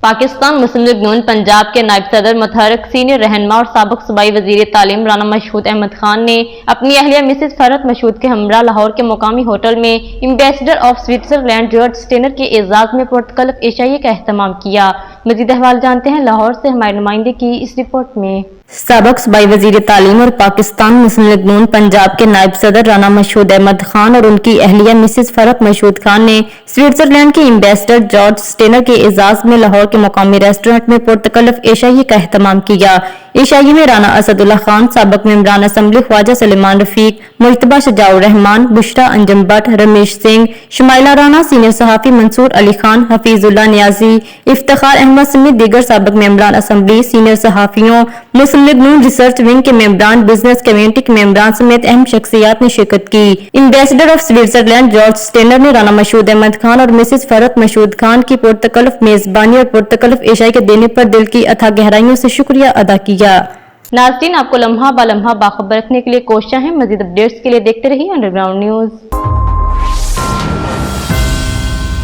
पाकिस्तान मुस्लिम लीग नून पंजाब के नायब सदर मुतहर्रिक सीनियर रहनुमा और साबिक सूबाई वजीर तालीम राना मशहूद अहमद खान ने अपनी अहलिया मिसेज फरहत मशहूद के हमरा लाहौर के मुकामी होटल में ambassador of Switzerland George Steiner के एजाज में पुरतकल्लफ एशाई का एहतमाम किया। मजीद अहवाल जानते हैं लाहौर से हमारे नुमाइंदे की इस रिपोर्ट में। साबिक सूबाई वजीर तालीम और पाकिस्तान मुस्लिम लीग नून पंजाब के नायब सदर राना मशहूद अहमद खान और उनकी अहलिया मिसेज फरहत मशहूद खान ने स्विट्जरलैंड के एम्बेसडर जॉर्ज स्टेनर के एजाज में लाहौर के मुकामी रेस्टोरेंट में पुरतकल्लफ एशाई का एहतमाम किया। एशाई में राना असदुल्ला खान, साबिक मेंबरान असम्बली ख्वाजा सलेमान रफीक, मुजतबा शजाउर रहमान, बुशरा अंजम बट, रमेश सिंह, शुमाइला राना, सीनियर सहाफी मंसूर अली खान, हफीजुल्लाह नियाजी, इफ्तिखार अहमद समेत दीगर साबिक मेंबरान असम्बली, सीनियर सहाफियों, मुस्लिम लीग नून रिसर्च विंग के मेंबरान, बिजनेस कम्युनिटी के मेंबरान समेत अहम शख्सियात ने शिरकत की। Ambassador of Switzerland George Steiner ने राना मशहूद अहमद खान और मिसेज फरहत मशहूद खान की पुरतकल्लफ मेजबानी और पुरतकल्लफ एशाई के देने पर दिल की अथाह गहराइयों से शुक्रिया अदा किया। नाज़रीन, आपको लम्हा बालम्हा बाखबर रखने के लिए कोशिश है। मजीद अपडेट्स के लिए देखते रहिए अंडरग्राउंड न्यूज।